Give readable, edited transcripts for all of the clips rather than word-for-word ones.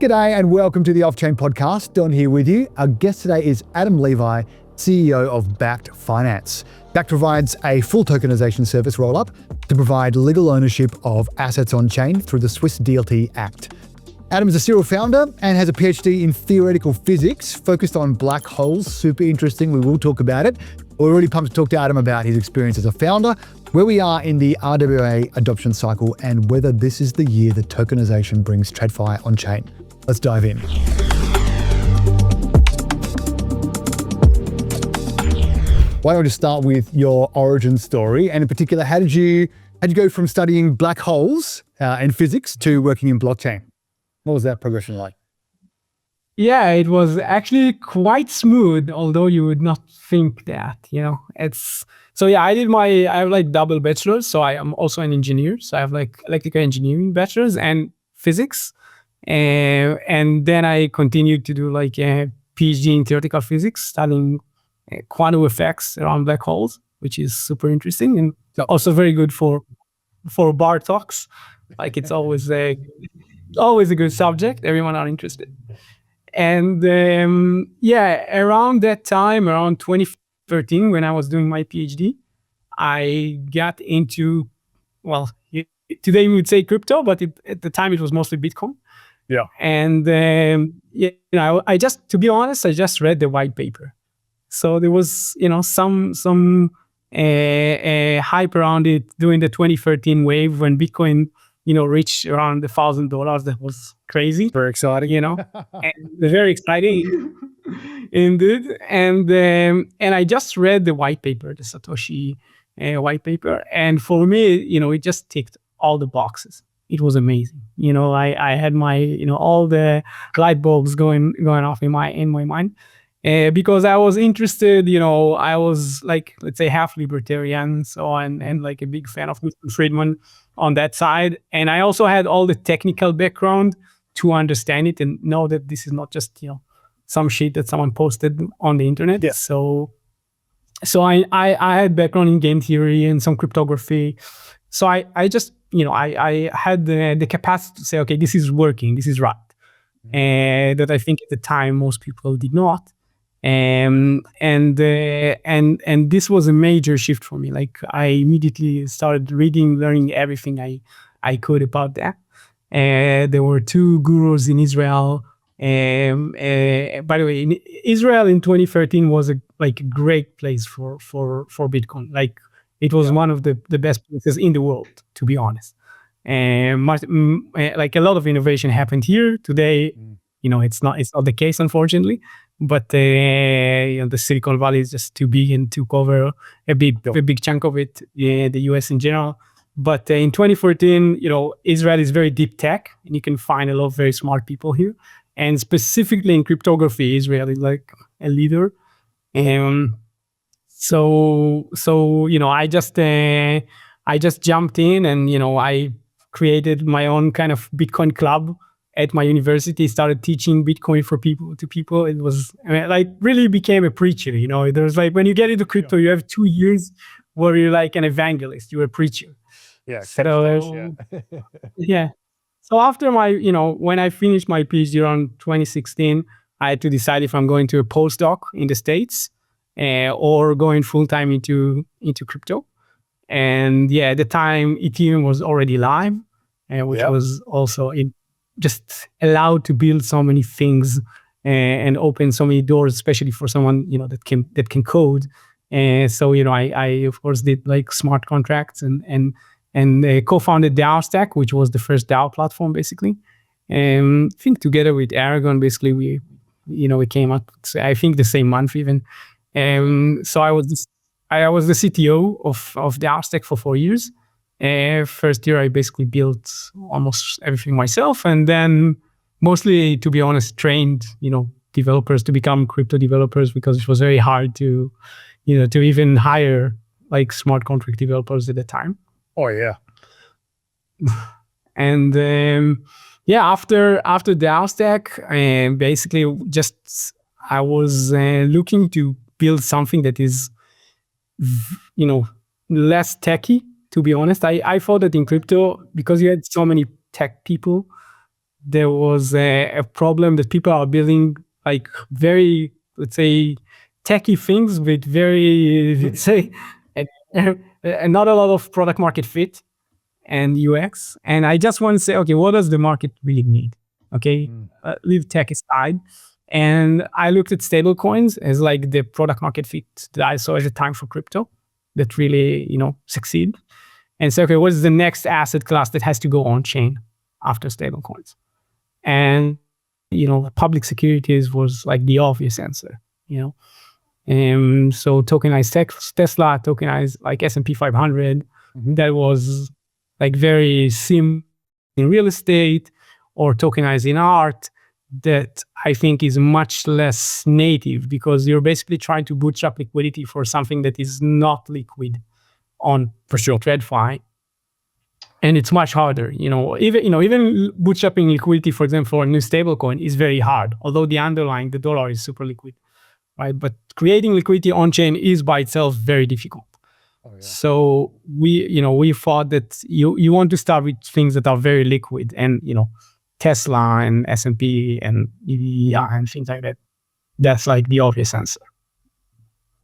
G'day and welcome to the Off-Chain Podcast. Don here with you. Our guest today is Adam Levi, CEO of Bakkt Finance. Bakkt provides a full tokenization service roll-up to provide legal ownership of assets on-chain through the Swiss DLT Act. Adam is a serial founder and has a PhD in theoretical physics focused on black holes. Super interesting. We will talk about it. We're really pumped to talk to Adam about his experience as a founder, where we are in the RWA adoption cycle, and whether this is the year that tokenization brings TradFi on-chain. Let's dive in. Why don't we just start with your origin story, and in particular, how did you go from studying black holes and physics to working in blockchain? What was that progression like? Yeah, it was actually quite smooth, although you would not think that, I have like double bachelors. So I am also an engineer. So I have like electrical engineering bachelors and physics. And then I continued to do like a PhD in theoretical physics, studying quantum effects around black holes, which is super interesting and also very good for bar talks. Like it's always a good subject. Everyone are interested. And around that time, around 2013, when I was doing my PhD, I got into, today we would say crypto, but at the time it was mostly Bitcoin. Yeah. And I just, to be honest, I just read the white paper. So there was, some hype around it during the 2013 wave when Bitcoin, reached around $1,000. That was crazy. Very exciting. And very exciting indeed. And I just read the white paper, the Satoshi white paper. And for me, it just ticked all the boxes. It was amazing. I had my, all the light bulbs going off in my mind. Because I was interested, I was like, let's say half libertarian, and like a big fan of Mr. Friedman on that side. And I also had all the technical background to understand it and know that this is not just, some shit that someone posted on the internet. Yeah. So I had background in game theory and some cryptography. So I just, I had the capacity to say, okay, this is working, this is right. And that I think at the time most people did not. And this was a major shift for me. Like I immediately started learning everything I could about that. There were two gurus in Israel. By the way, Israel in 2013 was a great place for Bitcoin. Like it was one of the best places in the world, to be honest. And like a lot of innovation happened here. Today, it's not the case, unfortunately. But the Silicon Valley is just too big and to cover a big chunk of it. The US in general. But in 2014, Israel is very deep tech, and you can find a lot of very smart people here. And specifically in cryptography, Israel is like a leader. So I just jumped in, and I created my own kind of Bitcoin club at my university, started teaching Bitcoin to people. It was really became a preacher. There's like, when you get into crypto, you have 2 years where you're like an evangelist, you're a preacher. Yeah. Yeah. So after when I finished my PhD around 2016, I had to decide if I'm going to a postdoc in the States or going full time into crypto. And at the time, Ethereum was already live, which was also just allowed to build so many things and open so many doors, especially for someone that can code. So I of course did like smart contracts and co-founded DAO Stack, which was the first DAO platform basically. I think together with Aragon, basically we came up, I think the same month even. So I was the CTO of DAO Stack for 4 years. First year, I basically built almost everything myself, and then mostly, to be honest, trained developers to become crypto developers, because it was very hard to even hire like smart contract developers at the time. Oh yeah. And after DAO Stack, basically just I was looking to build something that is less techy. To be honest, I thought that in crypto, because you had so many tech people, there was a problem that people are building like very, let's say, techie things with very, let's say, and not a lot of product market fit and UX. And I just want to say, okay, what does the market really need? Okay, leave tech aside. And I looked at stable coins as like the product market fit that I saw at the time for crypto that really, succeed. And so, okay, what is the next asset class that has to go on chain after stable coins? And, public securities was like the obvious answer, so tokenized Tesla, tokenized like S&P 500, that was like very sim in real estate, or tokenized in art, that I think is much less native, because you're basically trying to bootstrap liquidity for something that is not liquid on, for sure, TradFi. And it's much harder, even bootstrapping liquidity, for example, for a new stablecoin is very hard, although the dollar is super liquid, right? But creating liquidity on chain is by itself very difficult. Oh, yeah. So we thought that you want to start with things that are very liquid, and Tesla and S&P and EVR and things like that. That's like the obvious answer.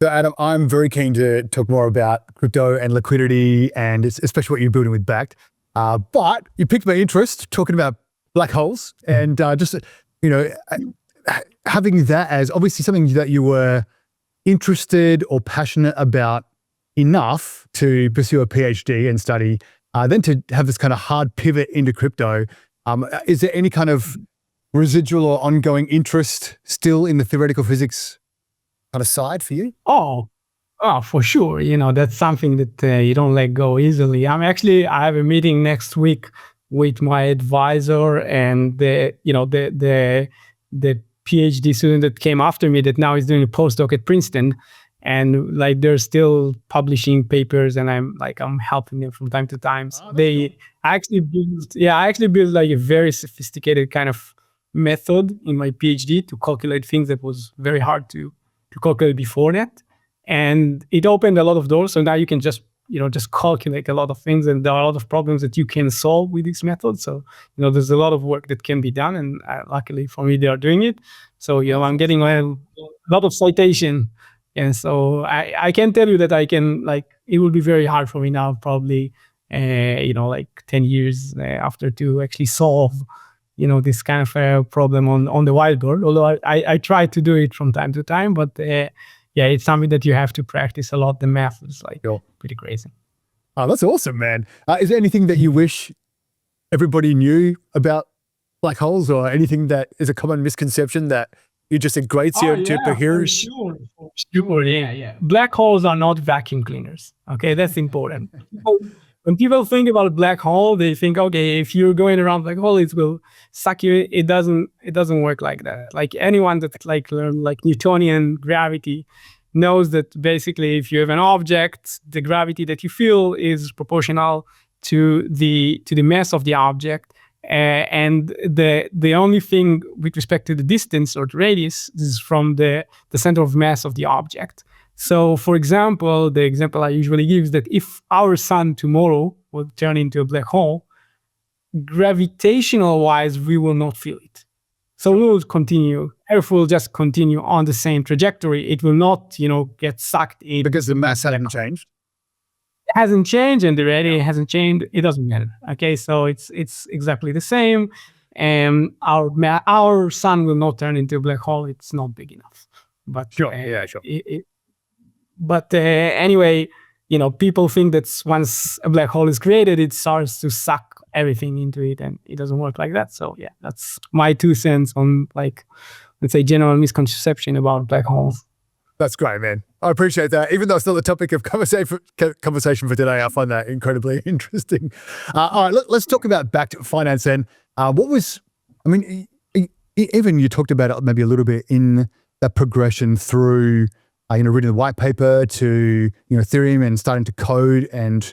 So Adam, I'm very keen to talk more about crypto and liquidity, and especially what you're building with Backed. But you piqued my interest talking about black holes, and having that as obviously something that you were interested or passionate about enough to pursue a PhD and study, then to have this kind of hard pivot into crypto. Is there any kind of residual or ongoing interest still in the theoretical physics kind of side for you? Oh, for sure. That's something that you don't let go easily. I have a meeting next week with my advisor and the PhD student that came after me that now is doing a postdoc at Princeton. And like they're still publishing papers, and I'm helping them from time to time. So I actually built like a very sophisticated kind of method in my PhD to calculate things that was very hard to calculate before that. And it opened a lot of doors. So now you can just calculate a lot of things, and there are a lot of problems that you can solve with this method. So, there's a lot of work that can be done, and luckily for me, they are doing it. So, I'm getting a lot of citation. And so I can tell you that I can, it will be very hard for me now, probably, 10 years after, to actually solve, this kind of problem on the whiteboard. Although I try to do it from time to time, but it's something that you have to practice a lot. The math is pretty crazy. Oh, that's awesome, man. Is there anything that you wish everybody knew about black holes, or anything that is a common misconception that you just a great to hear? For sure, yeah. Black holes are not vacuum cleaners. Okay, that's important. When people think about a black hole, they think, okay, if you're going around black hole, it will suck you. It doesn't work like that. Like anyone that learned Newtonian gravity knows that basically if you have an object, the gravity that you feel is proportional to the mass of the object. And the only thing with respect to the distance or the radius is from the center of mass of the object. So, for example, the example I usually give is that if our sun tomorrow will turn into a black hole, gravitational-wise, we will not feel it. So we will continue. Earth will just continue on the same trajectory. It will not, get sucked in. Because the mass hasn't changed? It hasn't changed, and the radius hasn't changed. It doesn't matter. Okay, so it's exactly the same. And our sun will not turn into a black hole. It's not big enough. But sure. Anyway, people think that once a black hole is created, it starts to suck everything into it, and it doesn't work like that. So yeah, that's my 2 cents on let's say general misconception about black holes. That's great, man. I appreciate that. Even though it's not the topic of conversation for today, I find that incredibly interesting. All right, let's talk about Backed Finance then. Even you talked about it maybe a little bit in that progression through, reading the white paper to, Ethereum and starting to code and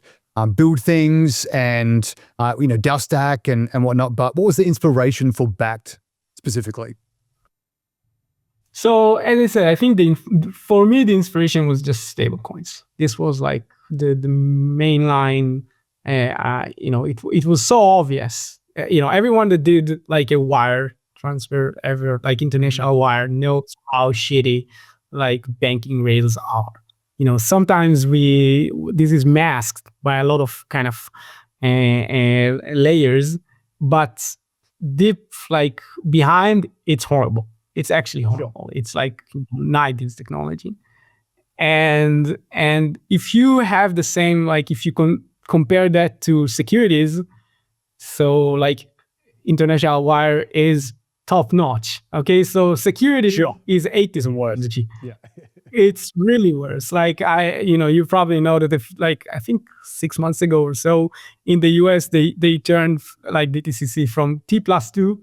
build things and, DAO stack and whatnot. But what was the inspiration for Backed specifically? So as I said, I think for me, the inspiration was just stablecoins. This was like the main line. It was so obvious everyone that did like a wire transfer ever, like international wire, knows how shitty like banking rails are. Sometimes this is masked by a lot of kind of layers, but deep like behind, it's horrible. It's actually horrible. It's like 90s technology. And if you have the same, like if you compare that to securities, so like international wire is top notch. Okay, so security is 80s worse. Yeah. It's really worse. Like you probably know that if like I think 6 months ago or so in the US they turned like DTCC from T+2,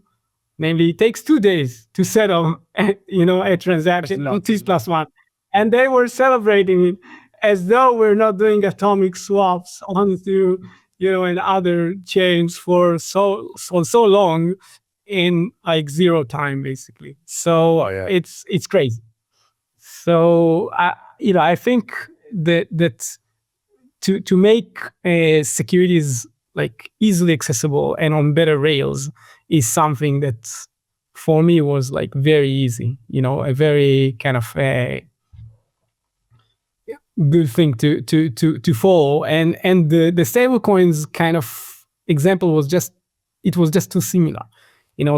namely it takes 2 days to settle a transaction on T+1, and they were celebrating it as though we're not doing atomic swaps onto and other chains for so long in like zero time basically. So it's crazy. So I think that to make securities like easily accessible and on better rails is something that for me was like very easy. A very kind of good thing to follow. And the stablecoins kind of example was just too similar.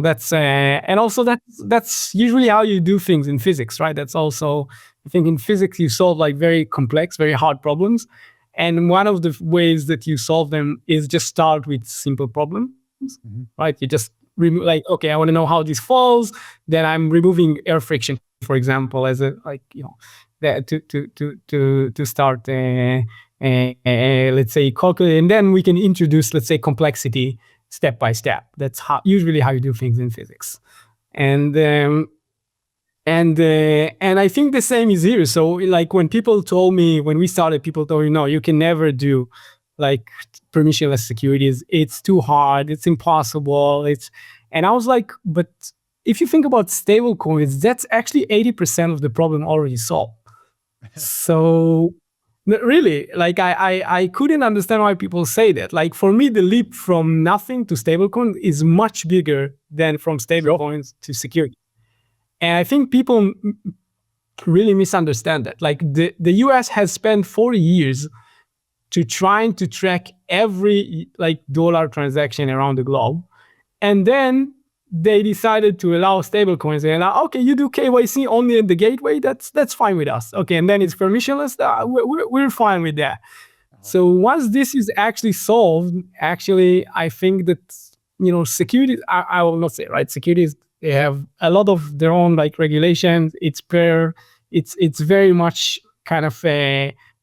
That's and also that's usually how you do things in physics, right? That's also, I think in physics you solve like very complex, very hard problems, and one of the ways that you solve them is just start with simple problems, right? You just remove, like, okay, I want to know how this falls, then I'm removing air friction, for example, as a that to start let's say calculate, and then we can introduce, let's say, complexity step by step. That's usually how you do things in physics. And I think the same is here. So like when we started, people told me, no, you can never do like permissionless securities. It's too hard. It's impossible. And I was like, but if you think about stable coins, that's actually 80% of the problem already solved. So really, like I couldn't understand why people say that. Like for me, the leap from nothing to stablecoin is much bigger than from stablecoins to security. And I think people really misunderstand that. Like the US has spent 40 years to trying to track every like dollar transaction around the globe, and then they decided to allow stablecoins. And okay, you do KYC only at the gateway. That's fine with us. Okay, and then it's permissionless. We're fine with that. So once this is actually solved, actually, I think that securities. I will not say, right. Securities, they have a lot of their own like regulations. It's very much kind of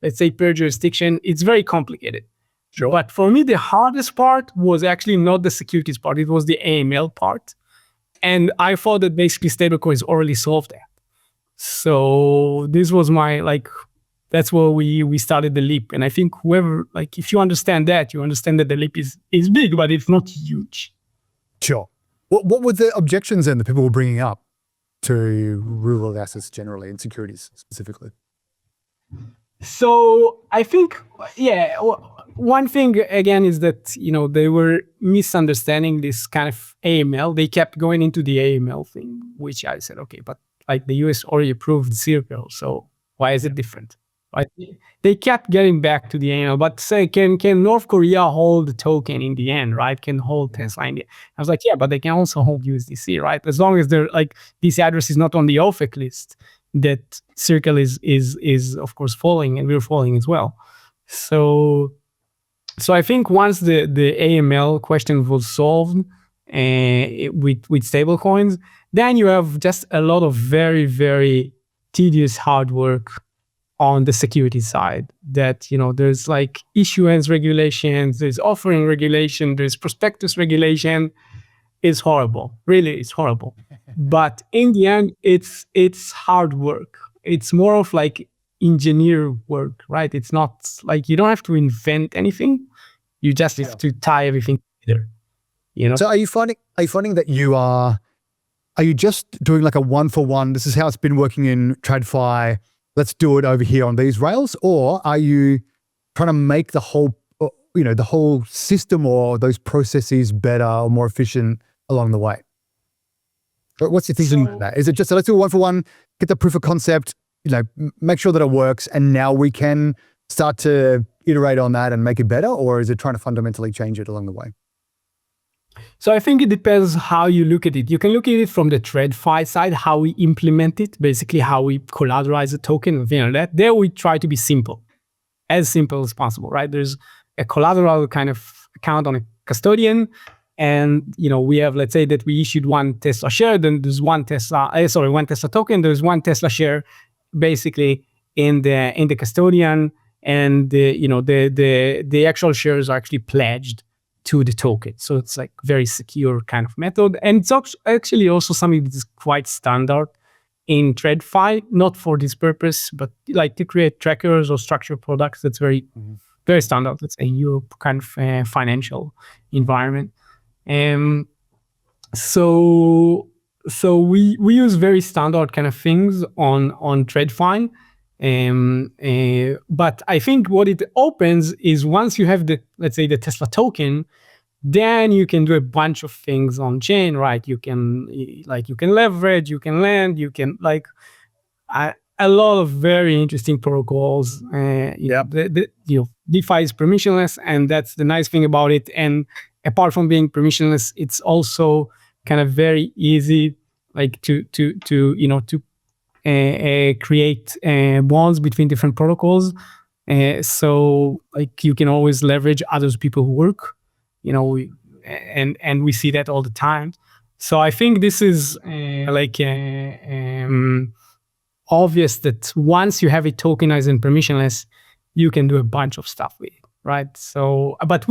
let's say per jurisdiction. It's very complicated. Sure. But for me, the hardest part was actually not the securities part. It was the AML part. And I thought that basically stablecoins already solved that. So this was that's where we started the leap. And I think whoever, like, if you understand that, you understand that the leap is big, but it's not huge. Sure. What were the objections then that people were bringing up to real-world assets generally and securities specifically? So I think, one thing again is that, they were misunderstanding this kind of AML. They kept going into the AML thing, which I said, okay, but like the US already approved Circle, so why is it different? Right? They kept getting back to the AML, but say, can North Korea hold the token in the end, right? Can hold Tesla in the end? I was like, yeah, but they can also hold USDC, right? As long as they're like, this address is not on the OFAC list, that Circle is of course falling, and we're falling as well. So I think once the AML question was solved with stablecoins, then you have just a lot of very, very tedious hard work on the security side. That there's like issuance regulations, there's offering regulation, there's prospectus regulation. It's horrible. Really, it's horrible. But in the end, it's hard work. It's more of like engineer work, right? It's not like you don't have to invent anything. You just have to tie everything together. So are you finding that are you just doing like a one-for-one, this is how it's been working in TradFi, let's do it over here on these rails? Or are you trying to make the whole the whole system or those processes better or more efficient along the way? What's your thinking on that? Is it just, let's do one for one, get the proof of concept, make sure that it works, and now we can start to iterate on that and make it better? Or is it trying to fundamentally change it along the way? So I think it depends how you look at it. You can look at it from the TradFi side, how we implement it, basically how we collateralize the token and things like that. There we try to be simple as possible, right? There's a collateral kind of account on a custodian, and we have, let's say that we issued one Tesla share, then there's one Tesla token, there's one Tesla share basically in the custodian, and the actual shares are actually pledged to the token. So it's like very secure kind of method. And it's actually also something that is quite standard in TradFi, not for this purpose, but like to create trackers or structured products. That's very, very standard. Let's say Europe kind of financial environment. So we use very standard kind of things on TradFi. But I think what it opens is once you have let's say the Tesla token, then you can do a bunch of things on chain, right? You can leverage, you can lend, you can a lot of very interesting protocols. DeFi is permissionless, and that's the nice thing about it. And apart from being permissionless, it's also kind of very easy, to create bonds between different protocols. So you can always leverage other people who work, and we see that all the time. So I think this is obvious that once you have it tokenized and permissionless, you can do a bunch of stuff with it, right? So, but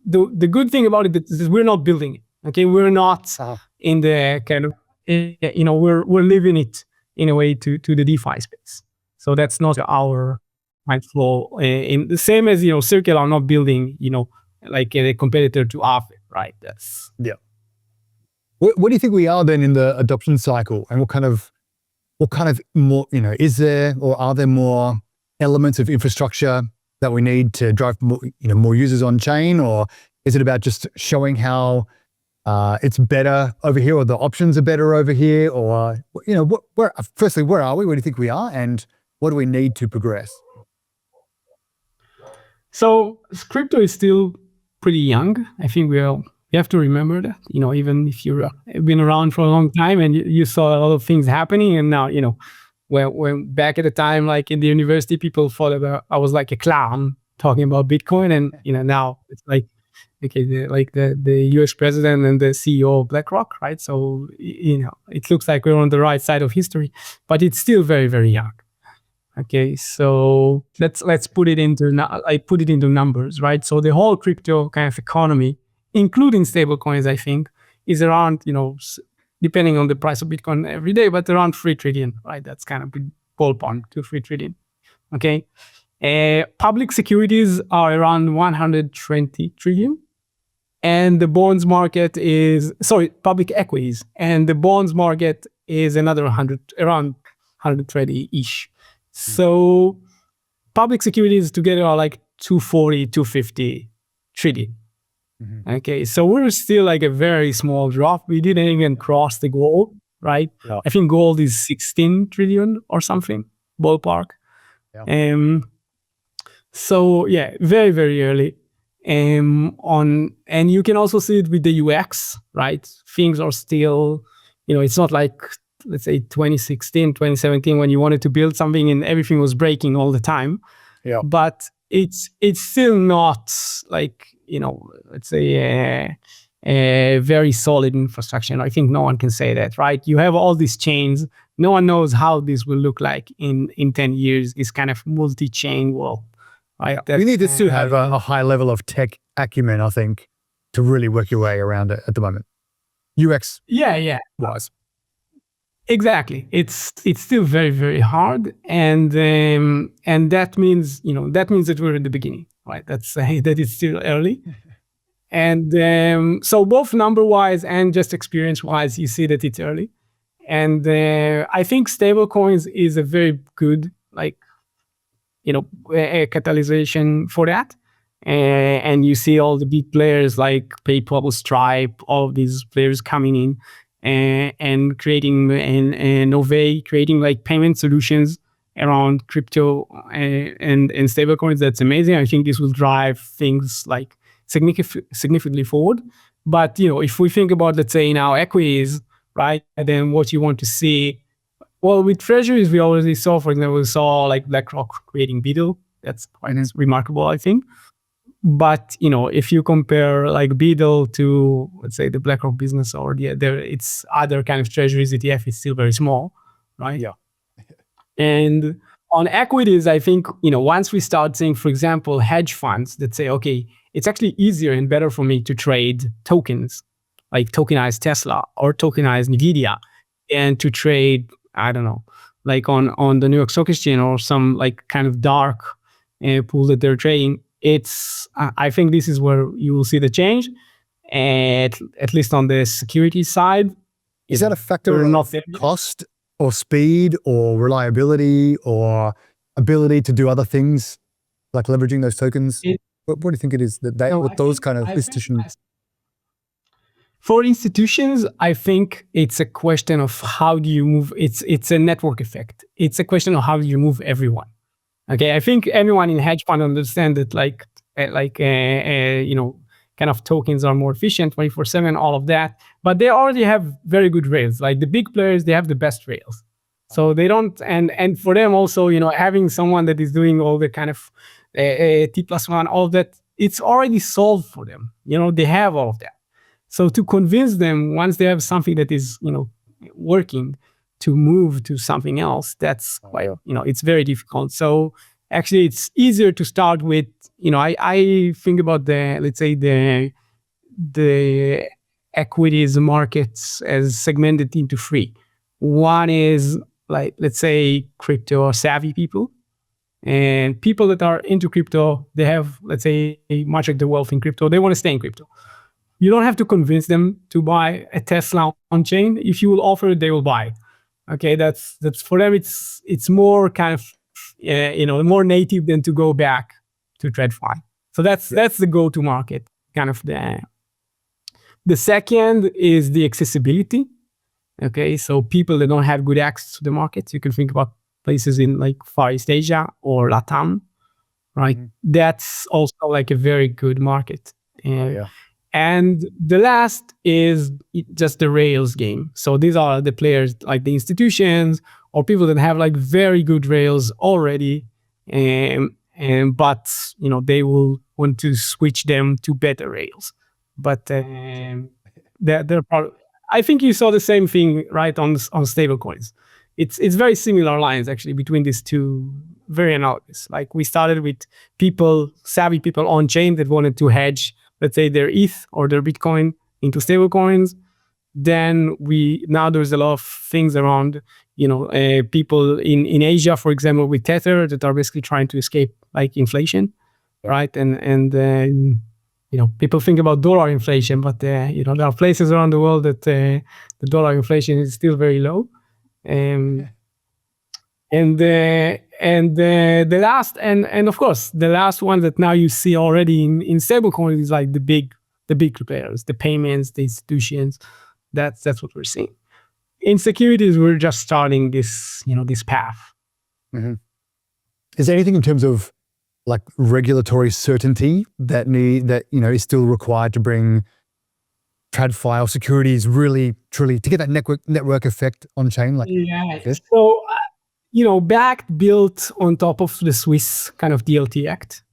the good thing about it is we're not building it. Okay, we're not in the kind of we're living it in a way to the DeFi space. So that's not our flow. In the same as Circle are not building like a competitor to Aave, right? That's What do you think we are then in the adoption cycle, and what kind of more is there, or are there more elements of infrastructure that we need to drive more users on chain, or is it about just showing how it's better over here, or the options are better over here, or firstly, where are we? Where do you think we are, and what do we need to progress? So crypto is still pretty young. I think we have to remember that. Even if you've been around for a long time and you saw a lot of things happening, and now when back at the time, like in the university, people thought I was like a clown talking about Bitcoin, and now it's like, okay, the US president and the CEO of BlackRock, right? So it looks like we're on the right side of history, but it's still very, very young. Okay, so let's put it into numbers, right? So the whole crypto kind of economy, including stablecoins, I think, is around depending on the price of Bitcoin every day, but around 3 trillion, right? That's kind of ballpark, 2-3 trillion. Okay, public securities are around 120 trillion, and the bonds market public equities, and the bonds market is another around 120-ish. So public securities together are like 240, 250 trillion. Okay, so we're still like a very small drop. We didn't even cross the goal, right? Yeah. I think gold is 16 trillion or something, ballpark. Yeah. So yeah, very, very early. And you can also see it with the UX, right? Things are still, it's not like, let's say 2016, 2017, when you wanted to build something and everything was breaking all the time. Yeah. But it's still not like, let's say a very solid infrastructure. I think no one can say that, right? You have all these chains. No one knows how this will look like in 10 years, this kind of multi-chain world. Right? You need to still have a high level of tech acumen, I think, to really work your way around it at the moment. UX wise. Exactly. It's still very, very hard. And that means, that we're in the beginning, right? That it's still early. And so both number-wise and just experience-wise, you see that it's early. And I think stablecoins is a very good, a catalyzation for that. and you see all the big players like PayPal, Stripe, all of these players coming in and creating and Nove creating like payment solutions around crypto and stablecoins. That's amazing. I think this will drive things like significantly forward. But if we think about, let's say, now equities, right, and then what you want to see, well, with treasuries, we already saw, for example, we saw like BlackRock creating Beetle. That's quite remarkable, I think. But if you compare like Beetle to, let's say, the BlackRock business or it's other kind of treasuries, ETF is still very small, right? Yeah. And on equities, I think once we start seeing, for example, hedge funds that say, okay, it's actually easier and better for me to trade tokens, like tokenized Tesla or tokenized Nvidia, and to trade, I don't know, like on the New York Stock Exchange or some like kind of dark pool that they're trading. I think this is where you will see the change, at least on the security side. Is that a factor of cost or speed or reliability or ability to do other things like leveraging those tokens? What do you think it is that with those kind of institutions? For institutions, I think it's a question of how do you move. It's a network effect. It's a question of how do you move everyone. Okay, I think everyone in hedge fund understand that kind of tokens are more efficient, 24/7, all of that. But they already have very good rails. Like the big players, they have the best rails. So they don't, and for them also, having someone that is doing all the kind of T+1, all of that, it's already solved for them. They have all of that. So to convince them, once they have something that is, working, to move to something else, that's why, it's very difficult. So actually it's easier to start with, I think about let's say the equities markets as segmented into three. One is like, let's say, crypto savvy people, and people that are into crypto, they have, let's say, much of the wealth in crypto. They want to stay in crypto. You don't have to convince them to buy a Tesla on chain. If you will offer it, they will buy. Okay, that's for them. It's more kind of more native than to go back to TradFi. So that's the go-to market kind of. The second is the accessibility. Okay, so people that don't have good access to the market, you can think about places in like Far East Asia or LATAM, right? Mm-hmm. That's also like a very good market. And the last is just the rails game. So these are the players like the institutions or people that have like very good rails already, but they will want to switch them to better rails. But they're probably, I think you saw the same thing, right, on stablecoins. It's very similar lines actually between these two, very analogous. Like we started with savvy people on chain that wanted to hedge, let's say, their ETH or their Bitcoin into stablecoins. Then now there's a lot of things around, people in Asia, for example, with Tether that are basically trying to escape like inflation, right? And people think about dollar inflation, but there are places around the world that the dollar inflation is still very low. And the last, and of course, the last one that now you see already in stablecoins is like the big players, the payments, the institutions. That's what we're seeing. In securities, we're just starting this path. Mm-hmm. Is there anything in terms of like regulatory certainty that is still required to bring TradFi or securities really truly to get that network effect on chain? So Bakkt built on top of the Swiss kind of DLT Act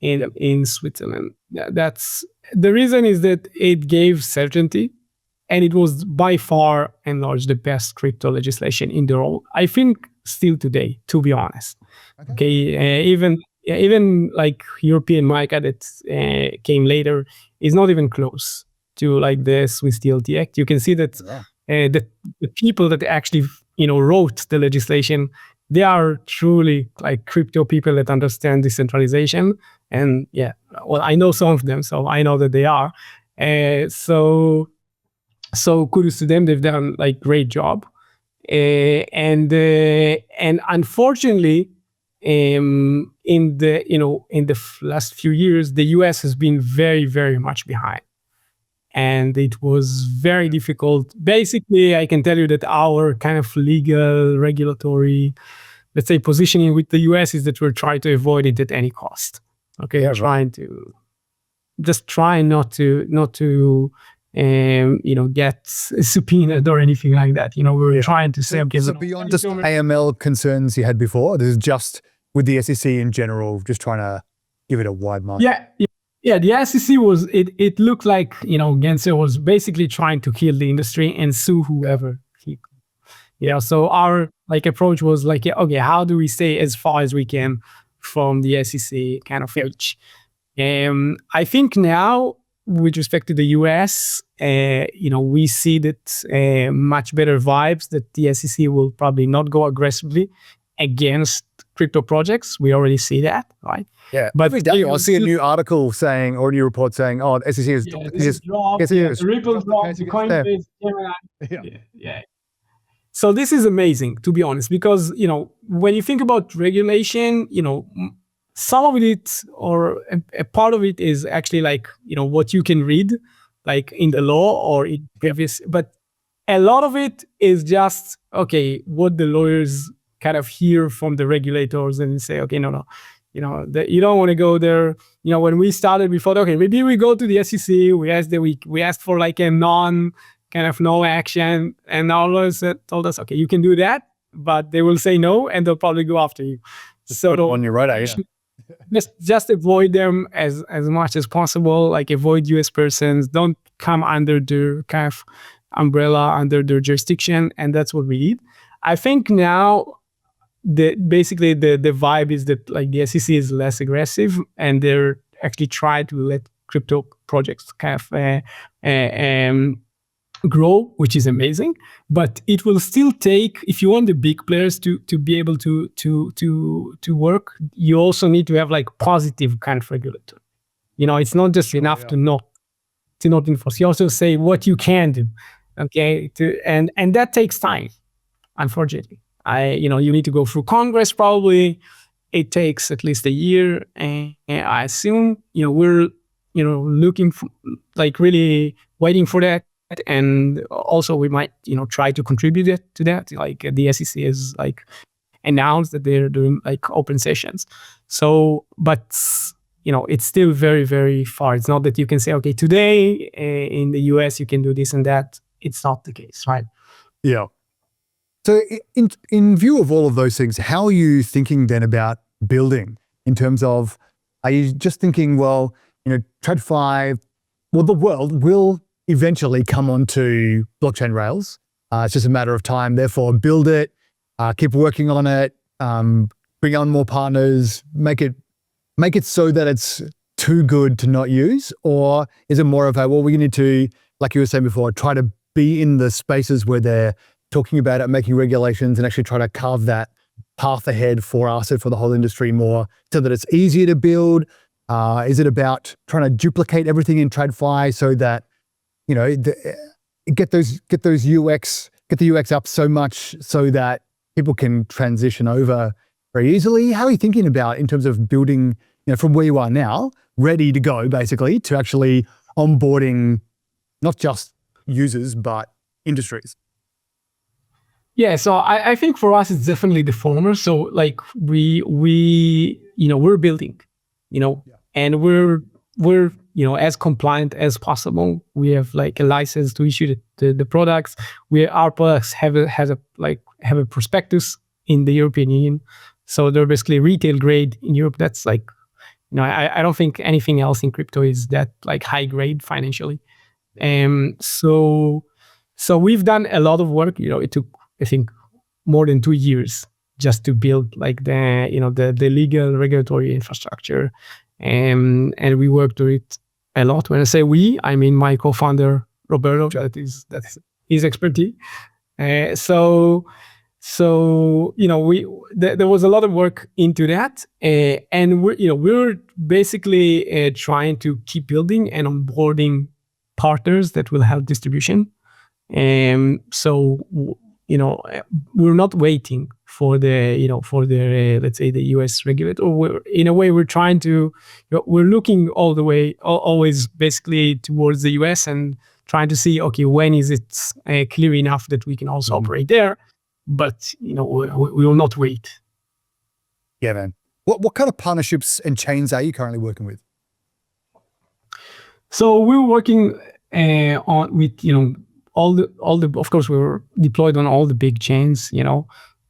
in Switzerland. That's the reason, is that it gave certainty, and it was by far and large the best crypto legislation in the world. I think still today, to be honest. Okay, even like European MiCA that came later is not even close to like the Swiss DLT Act. You can see that the people that actually wrote the legislation, they are truly like crypto people that understand decentralization. And I know some of them, so I know that they are. So kudos to them. They've done like great job. And unfortunately, in in the last few years, the US has been very, very much behind. And it was very difficult. Basically, I can tell you that our kind of legal, regulatory, let's say, positioning with the US is that we're trying to avoid it at any cost. Okay, Yeah, trying to just try not to get subpoenaed or anything like that. We're trying to say, okay, So beyond just AML concerns you had before, this is just with the SEC in general, just trying to give it a wide margin. Yeah, the SEC was, it looked like, Gensler was basically trying to kill the industry and sue whoever he could. So our approach was like, okay, how do we stay as far as we can from the SEC kind of reach? I think now, with respect to the US, we see that much better vibes, that the SEC will probably not go aggressively against crypto projects. We already see that, right? Yeah, but every day I'll see a new article saying, or a new report saying, "Oh, the SEC is Ripple dropped, the Coinbase, yeah. So this is amazing, to be honest, because when you think about regulation, some of it, or a part of it, is actually what you can read, in the law or in previous. But a lot of it is just what the lawyers kind of hear from the regulators and say, okay, no. You don't want to go there. When we started, we thought, okay, maybe we go to the SEC. We asked for a no action, and all of us told us, okay, you can do that, but they will say no, and they'll probably go after you. So on your radar, just avoid them as much as possible. Avoid US persons. Don't come under their kind of umbrella, under their jurisdiction, and that's what we did. I think now, basically the vibe is that the SEC is less aggressive, and they're actually trying to let crypto projects kind of grow, which is amazing. But it will still take, if you want the big players to be able to work, you also need to have positive kind of regulator. It's not just enough to not enforce. You also say what you can do, okay? And that takes time, unfortunately. You need to go through Congress probably. It takes at least a year, and I assume we're looking for, really waiting for that. And also we might try to contribute to that. The SEC is announced that they're doing open sessions. So, but it's still very, very far. It's not that you can say, okay, today in the US you can do this and that. It's not the case, right? Yeah. So in view of all of those things, how are you thinking then about building, in terms of, are you just thinking, well, TradFi, the world will eventually come onto blockchain rails. It's just a matter of time. Therefore, build it, keep working on it, bring on more partners, make it so that it's too good to not use? Or is it more of we need to, like you were saying before, try to be in the spaces where they're talking about it, making regulations, and actually try to carve that path ahead for us and for the whole industry more, so that it's easier to build? Is it about trying to duplicate everything in TradFi so that get the UX up so much so that people can transition over very easily? How are you thinking about, in terms of building, from where you are now, ready to go basically, to actually onboarding not just users but industries? Yeah, so I think for us it's definitely the former. So we're building, and we're as compliant as possible. We have a license to issue the products. Our products have a prospectus in the European Union, so they're basically retail grade in Europe. That's I don't think anything else in crypto is that high grade financially. So we've done a lot of work. It took, I think, more than 2 years just to build the legal regulatory infrastructure, and we worked on it a lot. When I say we, I mean my co-founder Roberto. That's his expertise. So there was a lot of work into that, and we're basically trying to keep building and onboarding partners that will help distribution. So we're not waiting for the let's say the US regulator. In a way, we're trying to, we're looking all the way, always basically towards the US and trying to see, okay, when is it clear enough that we can also operate there? But we will not wait. Yeah, man. What kind of partnerships and chains are you currently working with? So we're working on with all the of course we were deployed on all the big chains,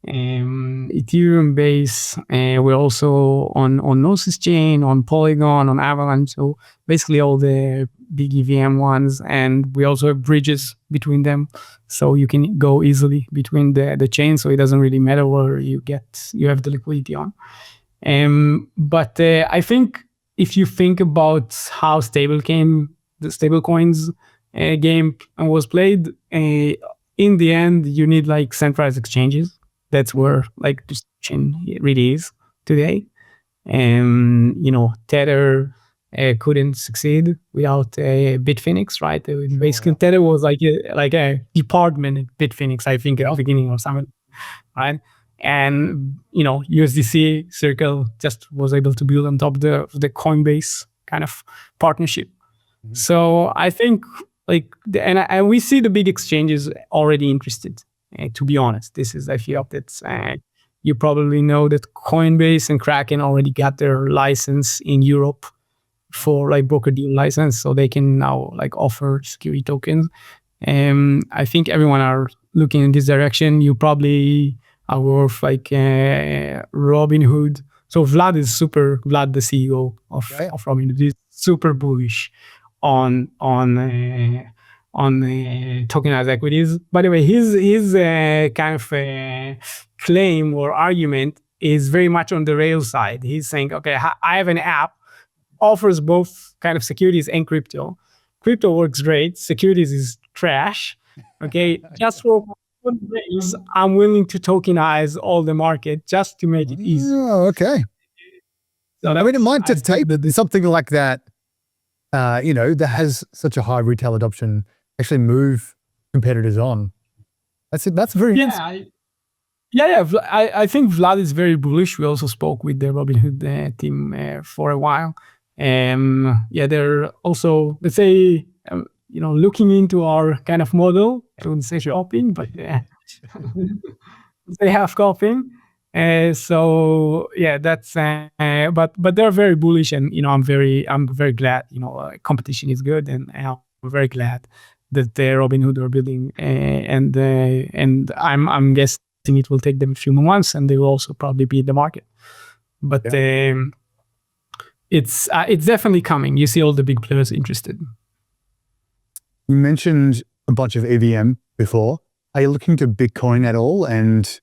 Ethereum base. We're also on Gnosis chain, on Polygon, on Avalanche. So basically all the big EVM ones, and we also have bridges between them, so you can go easily between the chains. So it doesn't really matter where you have the liquidity on. But I think if you think about how the stablecoins game was played, in the end, you need like centralized exchanges. That's where like the chain really is today. Tether couldn't succeed without Bitfinex, right? Basically, Tether was like a department at Bitfinex, I think, at the beginning or something, right? And USDC Circle just was able to build on top of the Coinbase kind of partnership. Mm-hmm. So I think and we see the big exchanges already interested. To be honest, I feel that you probably know that Coinbase and Kraken already got their license in Europe for like broker deal license, so they can now like offer security tokens. I think everyone are looking in this direction. You probably are worth like Robinhood. So Vlad, the CEO of Robinhood, is super bullish on tokenized equities. By the way, his kind of claim or argument is very much on the Rails side. He's saying, okay, I have an app, offers both kind of securities and crypto. Crypto works great. Securities is trash. Okay, just for Rails, I'm willing to tokenize all the market just to make it easy. Oh, okay. So I mean, it might just take something like that, that has such a high retail adoption, actually move competitors on. That's it. That's very interesting. I think Vlad is very bullish. We also spoke with the Robinhood team for a while. They're also, let's say, looking into our kind of model. I wouldn't say shopping, but they have copying. That's but they're very bullish, and I'm very glad. Competition is good, and I'm very glad that the Robinhood are building, and I'm guessing it will take them a few more months, and they will also probably beat the market. But it's definitely coming. You see all the big players interested. You mentioned a bunch of EVM before. Are you looking to Bitcoin at all? And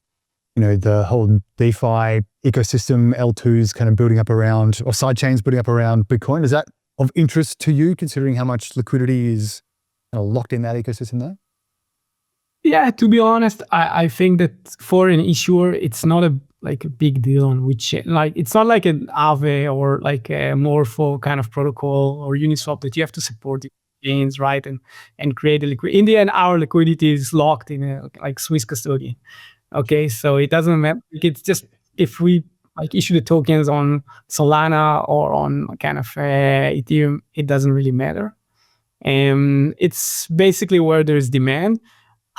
the whole DeFi ecosystem, L2s kind of building up around, or sidechains building up around Bitcoin. Is that of interest to you, considering how much liquidity is kind of locked in that ecosystem there? Yeah, to be honest, I think that for an issuer, it's not a big deal on which, it's not like an Aave or like a Morpho kind of protocol or Uniswap that you have to support the chains, right? And create a liquidity. In the end, our liquidity is locked in a Swiss custodian. Okay, so it doesn't matter. It's just if we issue the tokens on Solana or on kind of Ethereum, it doesn't really matter. It's basically where there's demand.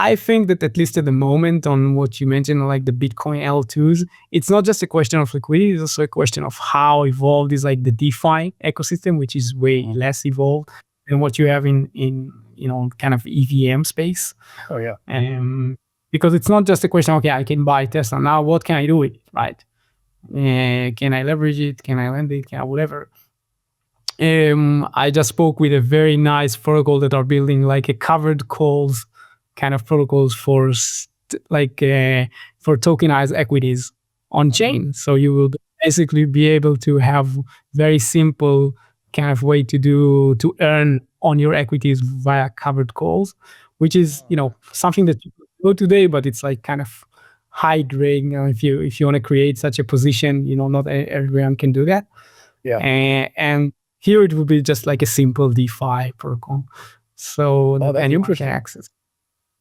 I think that at least at the moment, on what you mentioned, like the Bitcoin L2s, it's not just a question of liquidity, it's also a question of how evolved is like the DeFi ecosystem, which is way less evolved than what you have in kind of EVM space. Oh yeah. Because it's not just a question, okay, I can buy Tesla. Now what can I do with it, right? Can I leverage it? Can I lend it? Can I whatever? I just spoke with a very nice protocol that are building like a covered calls kind of protocols for tokenized equities on chain. So you will basically be able to have very simple kind of way to earn on your equities via covered calls, which is something that you do today, but it's like kind of high grade. If you want to create such a position, not everyone can do that. Yeah. And here it would be just like a simple DeFi protocol. So and you can access.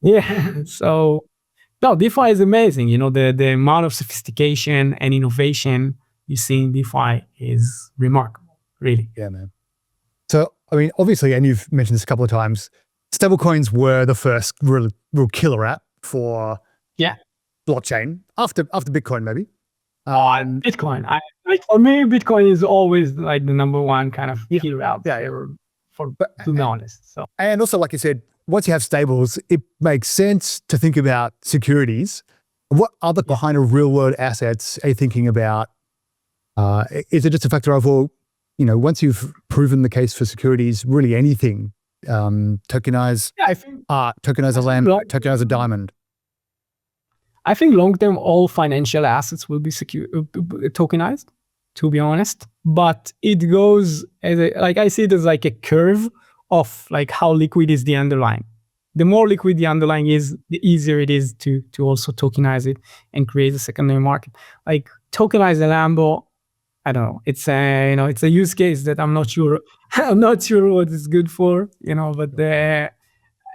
Yeah. So No, DeFi is amazing. The amount of sophistication and innovation you see in DeFi is remarkable, really. Yeah, man. So, I mean, obviously, and you've mentioned this a couple of times, stablecoins were the first real killer app for blockchain after Bitcoin, maybe. Bitcoin. For me, Bitcoin is always like the number one kind of killer app. To be honest. So, and also, like you said, once you have stables, it makes sense to think about securities. What other kind of real world assets are you thinking about? Is it just a factor of, well, once you've proven the case for securities, really anything, tokenize art, tokenize a lamp, tokenize a diamond? I think long-term, all financial assets will be tokenized, to be honest. But it goes I see it as like a curve of like how liquid is the underlying. The more liquid the underlying is, the easier it is to also tokenize it and create a secondary market. Like tokenize a Lambo, I don't know. It's a use case that I'm not sure. I'm not sure what it's good for. But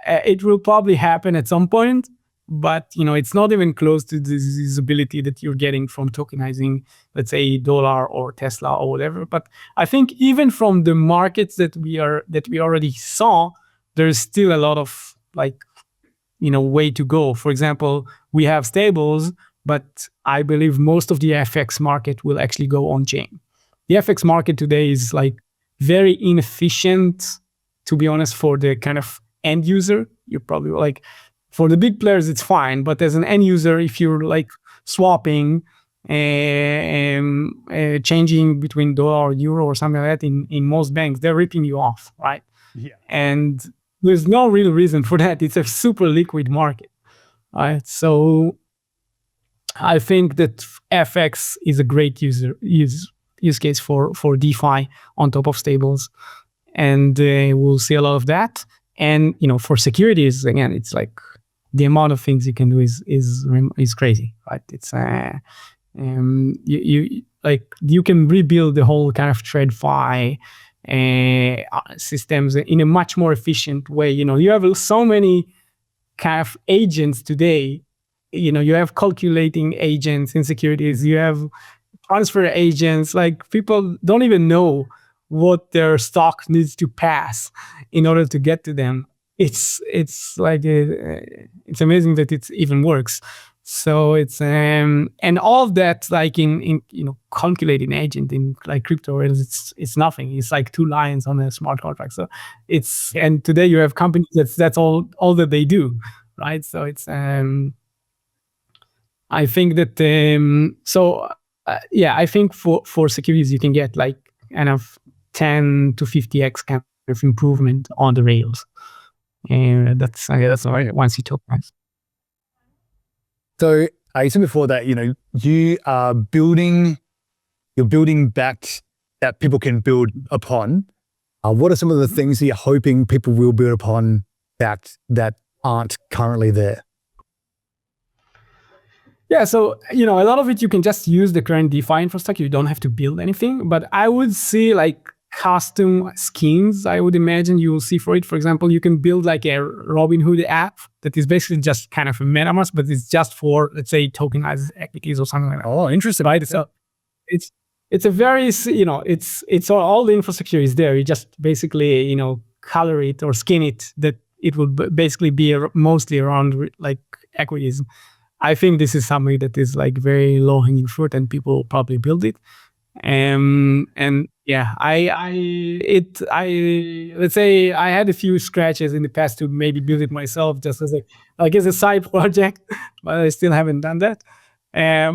it will probably happen at some point. But it's not even close to the usability that you're getting from tokenizing, let's say, dollar or Tesla or whatever. But I think even from the markets that we already saw, there's still a lot of way to go. For example, we have stables, but I believe most of the FX market will actually go on chain. The FX market today is very inefficient, to be honest, for the kind of end user. You're probably for the big players, it's fine. But as an end user, if you're swapping and changing between dollar or euro or something like that in most banks, they're ripping you off, right? Yeah. And there's no real reason for that. It's a super liquid market, right? So I think that FX is a great use case for DeFi on top of stables. And we'll see a lot of that. And, for securities, again, it's the amount of things you can do is crazy, right? It's you can rebuild the whole kind of TradFi systems in a much more efficient way. You have so many kind of agents today. You have calculating agents in securities. You have transfer agents. People don't even know what their stock needs to pass in order to get to them. It's amazing that it even works. So it's and all of that in calculating agent in crypto, it's nothing. It's 2 lines on a smart contract. So and today you have companies that's all that they do, right? So it's I think that I think for securities you can get kind of 10 to 50x kind of improvement on the rails. And that's right once you tokenize. So you said before that you are building back that people can build upon. What are some of the things that you're hoping people will build upon that aren't currently there? Yeah, so a lot of it you can just use the current DeFi infrastructure. You don't have to build anything. But I would see custom skins, I would imagine you will see for it. For example, you can build a Robinhood app that is basically just kind of a MetaMask, but it's just for, let's say, tokenized equities or something like that. Oh, interesting. Right? So it's a very, it's all the infrastructure is there. You just basically, color it or skin it that it will basically be mostly around equities. I think this is something that is very low hanging fruit and people will probably build it. And yeah, let's say I had a few scratches in the past to maybe build it myself just as a side project, but I still haven't done that. I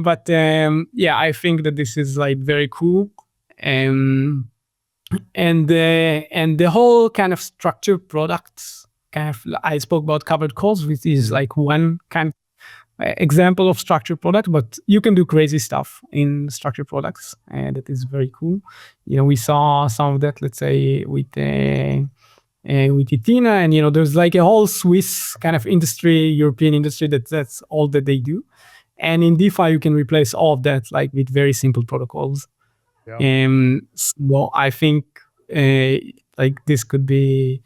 think that this is very cool. And the whole kind of structured products I spoke about covered calls, which is one kind of example of structured product, but you can do crazy stuff in structured products, and that is very cool. We saw some of that, let's say, with Etina, and there's a whole Swiss kind of industry, European industry that's all that they do. And in DeFi, you can replace all of that with very simple protocols. Yeah. So I think this could be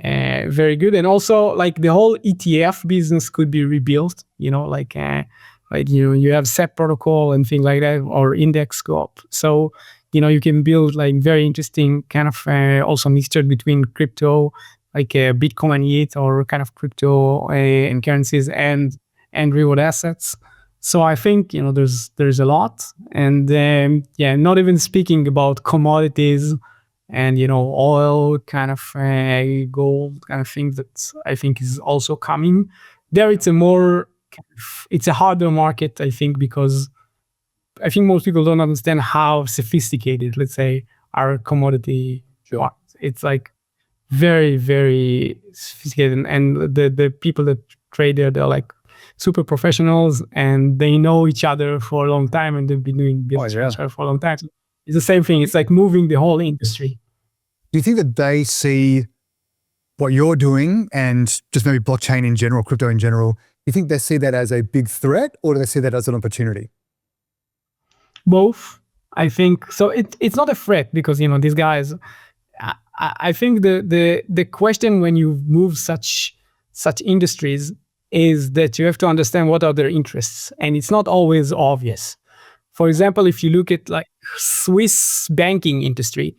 very good, and also the whole ETF business could be rebuilt like you have SEP protocol and things like that, or index scope. So you can build like very interesting kind of also mixture between crypto, like Bitcoin and ETH, or kind of crypto and currencies and reward assets. So I think there's a lot, and not even speaking about commodities and oil, kind of gold, kind of things that I think is also coming. There, it's a harder market, I think, because I think most people don't understand how sophisticated, let's say, our commodity markets. It's like very, very sophisticated, and the people that trade there, they're like super professionals, and they know each other for a long time, and they've been doing business for a long time. So it's the same thing. It's like moving the whole industry. Do you think that they see what you're doing and just maybe blockchain in general, crypto in general? Do you think they see that as a big threat, or do they see that as an opportunity? Both, I think. So it's not a threat, because these guys. I think the question when you move such industries is that you have to understand what are their interests, and it's not always obvious. For example, if you look at like Swiss banking industry,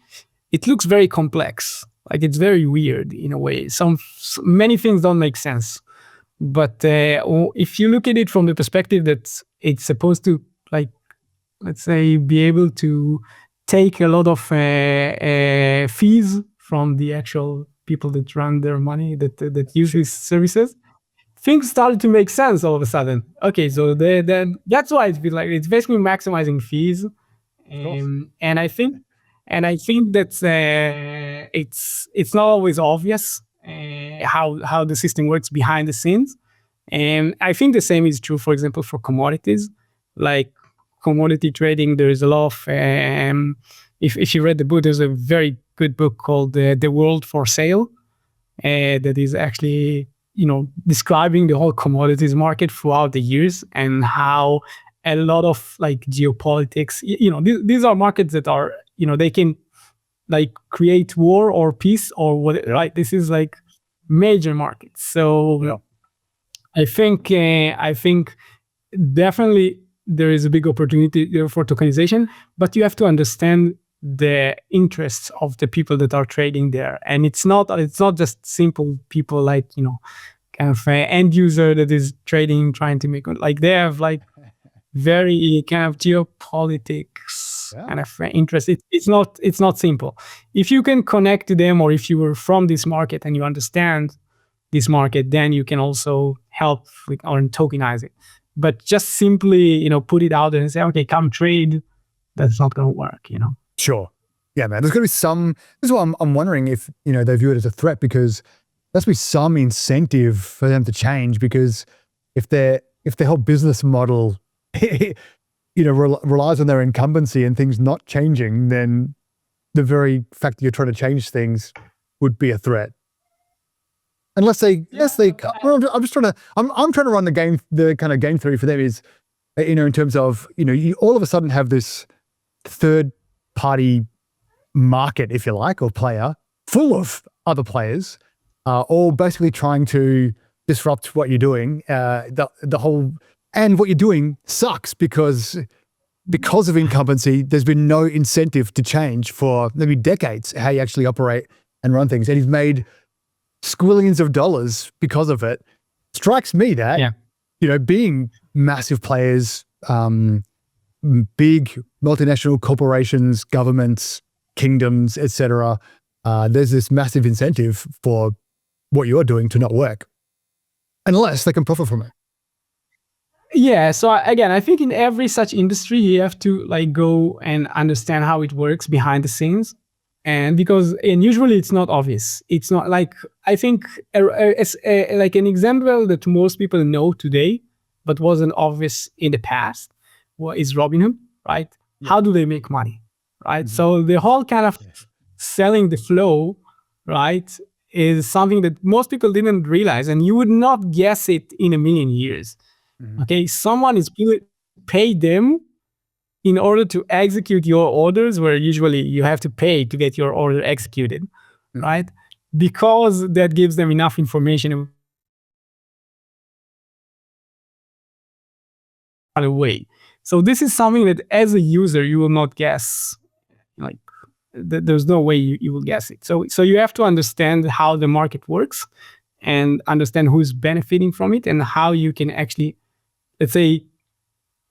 it looks very complex. Like it's very weird in a way. Many things don't make sense. But if you look at it from the perspective that it's supposed to, like, let's say, be able to take a lot of fees from the actual people that run their money, that use these services, things started to make sense all of a sudden. Okay, so then that's why it's basically maximizing fees, and I think that it's not always obvious how the system works behind the scenes, and I think the same is true, for example, for commodities, like commodity trading. There is a lot of if you read the book, there's a very good book called The World for Sale that is actually describing the whole commodities market throughout the years, and how a lot of like geopolitics, these are markets that are, they can like create war or peace or what, right? This is like major markets. So I think definitely there is a big opportunity for tokenization, but you have to understand the interests of the people that are trading there, and it's not just simple people like kind of end user that is trading, trying to make, like, they have like very kind of geopolitics kind of interest. It's not simple. If you can connect to them, or if you were from this market and you understand this market, then you can also help or tokenize it. But just simply put it out there and say, okay, come trade, that's not going to work. Sure. Yeah, man. There's going to be some. This is what I'm wondering if they view it as a threat, because there's be some incentive for them to change, because if their whole business model relies on their incumbency and things not changing, then the very fact that you're trying to change things would be a threat. I'm just trying to run the game. The kind of game theory for them is, in terms of, you all of a sudden have this third party market, if you like, or player, full of other players, all basically trying to disrupt what you're doing. The whole, and what you're doing sucks because of incumbency. There's been no incentive to change for maybe decades how you actually operate and run things, and you've made squillions of dollars because of it. Strikes me that being massive players, big multinational corporations, governments, kingdoms, etc. There's this massive incentive for what you're doing to not work, unless they can profit from it. Yeah. So again, I think in every such industry, you have to like go and understand how it works behind the scenes. And usually it's not obvious. It's not like, I think like an example that most people know today, but wasn't obvious in the past, is Robinhood, right? Yeah. How do they make money, right? Mm-hmm. So the whole kind of selling the flow, right, is something that most people didn't realize, and you would not guess it in a million years. Mm-hmm. Okay, someone is paid them in order to execute your orders, where usually you have to pay to get your order executed, right? Because that gives them enough information other way. So this is something that as a user, you will not guess. Like there's no way you will guess it. So you have to understand how the market works and understand who's benefiting from it and how you can actually, let's say,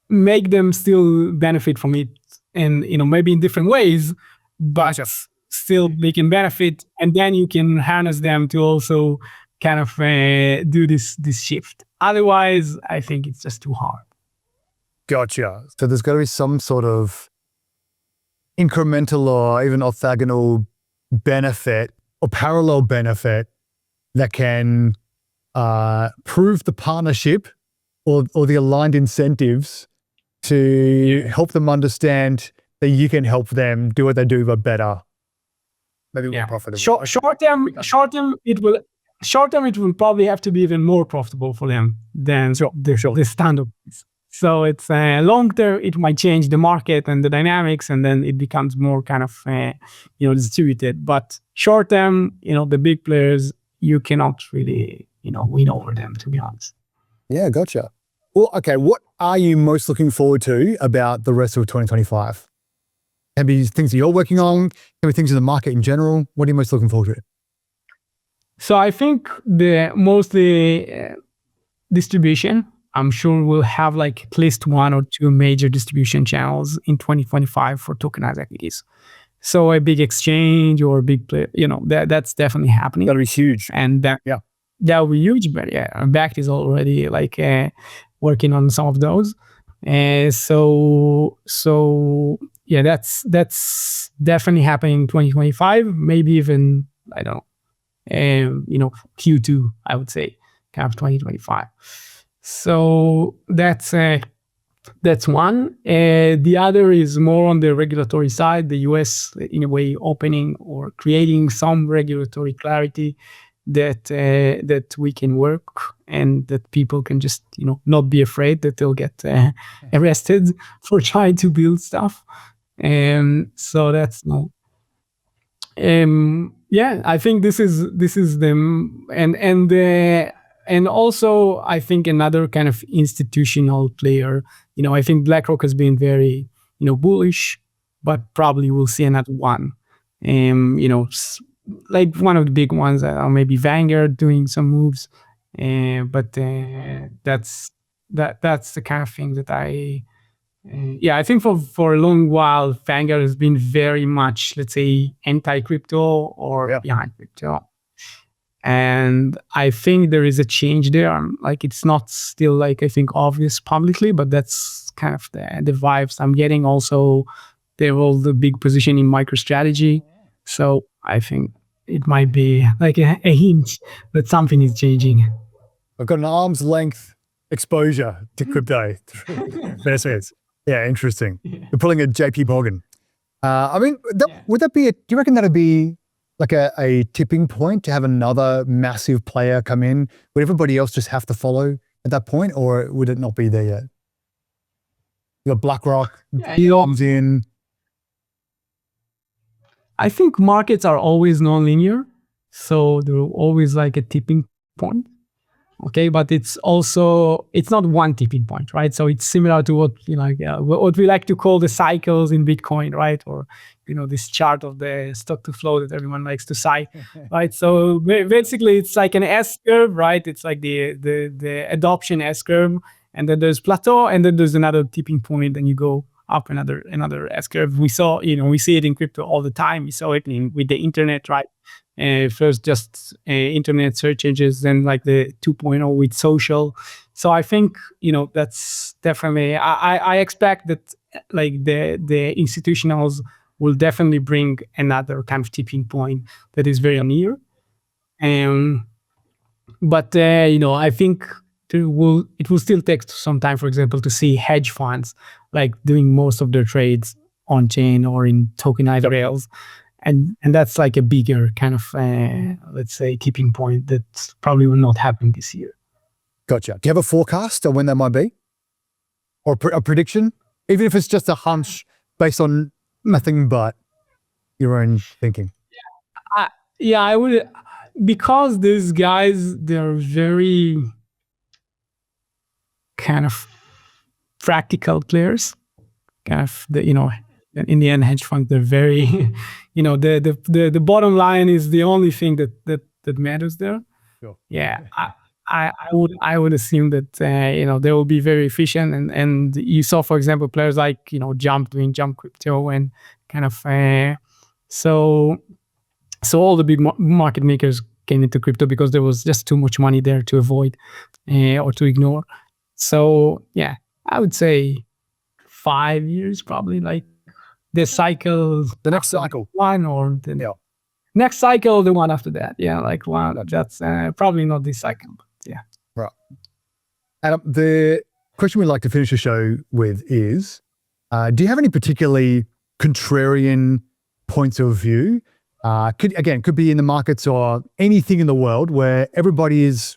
make them still benefit from it, and maybe in different ways, but just still they can benefit, and then you can harness them to also kind of do this shift. Otherwise, I think it's just too hard. Gotcha. So there's got to be some sort of incremental or even orthogonal benefit or parallel benefit that can prove the partnership or the aligned incentives to help them understand that you can help them do what they do, but better. Maybe more profitable. Short term, it will probably have to be even more profitable for them than the standard. So it's long term, it might change the market and the dynamics, and then it becomes more kind of distributed. But short term, the big players, you cannot really win over them, to be honest. Yeah, gotcha. Well, okay, what are you most looking forward to about the rest of 2025? Can be things that you're working on, can be things in the market in general. What are you most looking forward to? So I think mostly distribution. I'm sure we'll have like at least 1 or 2 major distribution channels in 2025 for tokenized equities. So a big exchange or a big player, that's definitely happening. That'll be huge. And that will be huge. But Bakkt is already like working on some of those. So that's definitely happening in 2025. Maybe even, I don't know, Q2, I would say, kind of 2025. So that's one. The other is more on the regulatory side. The US, in a way, opening or creating some regulatory clarity that we can work, and that people can just not be afraid that they'll get arrested for trying to build stuff. So that's no. I think this is them, and also I think another kind of institutional player. I think BlackRock has been very bullish, but probably we'll see another one. Like one of the big ones, or maybe Vanguard doing some moves. But that's the kind of thing that I think for a long while, Vanguard has been very much, let's say, anti-crypto or behind crypto. And I think there is a change there. Like it's not still like I think obvious publicly, but that's kind of the vibes I'm getting. Also, they hold the big position in MicroStrategy, so I think it might be like a hint that something is changing. I've got an arm's length exposure to crypto. Yeah, interesting. You're pulling a JP Morgan. Would that be do you reckon that'd be like a tipping point to have another massive player come in? Would everybody else just have to follow at that point, or would it not be there yet? You got BlackRock, comes in. I think markets are always non-linear, so there will always like a tipping point. Okay, but it's not one tipping point, right? So it's similar to what we like to call the cycles in Bitcoin, right? Or this chart of the stock to flow that everyone likes to cite, right? So basically, it's like an S curve, right? It's like the adoption S curve, and then there's plateau, and then there's another tipping point, and you go up another S curve. We see it in crypto all the time. We saw it with the internet, right? First just internet search engines, then like the 2.0 with social. So I think that's definitely. I expect that like the institutionals will definitely bring another kind of tipping point that is very near. But I think it will still take some time, for example, to see hedge funds like doing most of their trades on chain or in tokenized rails. And that's like a bigger kind of, let's say, tipping point that probably will not happen this year. Gotcha. Do you have a forecast of when that might be? Or a prediction? Even if it's just a hunch based on nothing but your own thinking. I would, because these guys, they're very kind of practical players. Kind of in the end, hedge funds, they're very, the bottom line is the only thing that matters there. Sure. Yeah, I would assume that they will be very efficient, and you saw, for example, players like Jump doing Jump Crypto, and kind of so all the big market makers came into crypto because there was just too much money there to avoid or to ignore. So yeah, I would say 5 years probably, like the cycle, The next cycle. one, or the next cycle, the one after that. Yeah, like one. That's probably not this cycle, but yeah. Right. Adam, the question we'd like to finish the show with is, do you have any particularly contrarian points of view? Could be in the markets or anything in the world where everybody is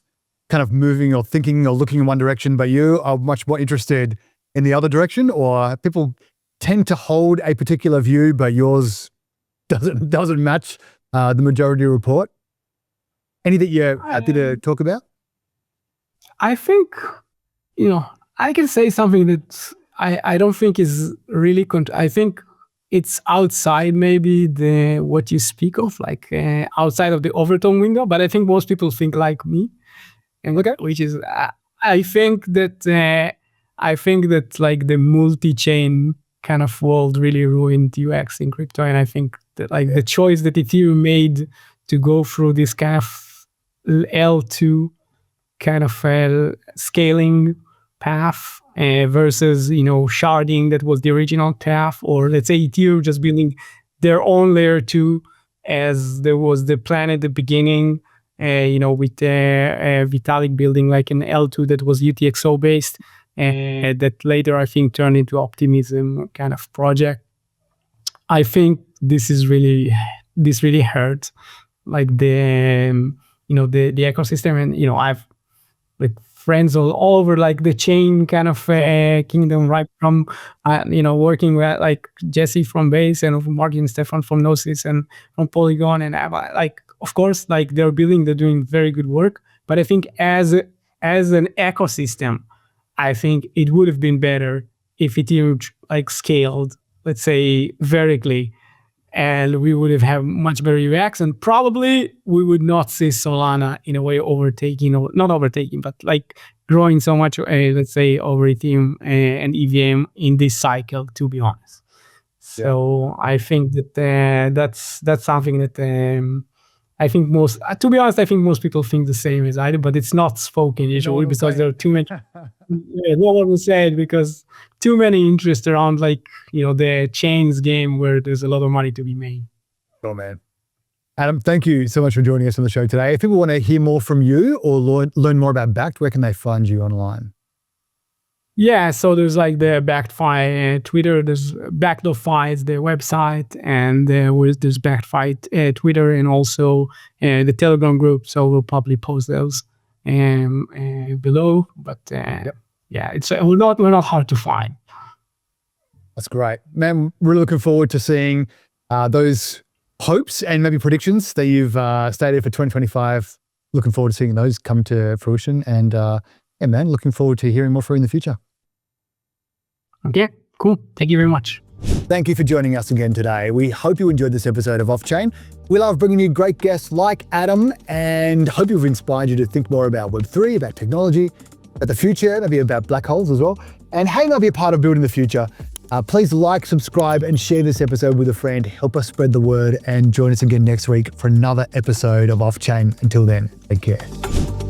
kind of moving or thinking or looking in one direction, but you are much more interested in the other direction, or people tend to hold a particular view, but yours doesn't match the majority report? Any that you're happy to talk about? I think, I can say something that I don't think is really, I think it's outside maybe what you speak of, like outside of the overtone window, but I think most people think like me. And which is, I think that like the multi-chain kind of world really ruined UX in crypto. And I think that like the choice that Ethereum made to go through this kind of L2 kind of scaling path versus, sharding, that was the original path, or let's say Ethereum just building their own layer 2 as there was the plan at the beginning, with Vitalik building like an L2 that was UTXO based, that later I think turned into Optimism kind of project. I think this really hurt like the ecosystem, and I've like friends all over like the chain kind of kingdom, right from working with like Jesse from Base and Mark and Stefan from Gnosis and from Polygon, and like of course like they're doing very good work, but I think as an ecosystem, I think it would have been better if Ethereum like scaled, let's say vertically, and we would have had much better UX, and probably we would not see Solana in a way not overtaking, but like growing so much, let's say over Ethereum and EVM in this cycle, to be honest. So I think that that's something that I think to be honest, I think most people think the same as I do, but it's not spoken usually because there are too many. No one will say it because too many interest around like the chains game where there's a lot of money to be made. Oh man, Adam, thank you so much for joining us on the show today. If people want to hear more from you or learn more about Backed, where can they find you online? Yeah, so there's like the BackedFi Twitter, there's Backed.fi is the website, and there's BackedFi Twitter, and also the Telegram group. So we'll probably post those below. But yeah, we're not hard to find. That's great, man. Really looking forward to seeing those hopes and maybe predictions that you've stated for 2025. Looking forward to seeing those come to fruition, and yeah, man, looking forward to hearing more from you in the future. Okay, cool. Thank you very much. Thank you for joining us again today. We hope you enjoyed this episode of Off Chain. We love bringing you great guests like Adam, and hope we've inspired you to think more about Web3, about technology, about the future, maybe about black holes as well, and how you might be a part of building the future. Please like, subscribe, and share this episode with a friend. Help us spread the word, and join us again next week for another episode of Off Chain. Until then, take care.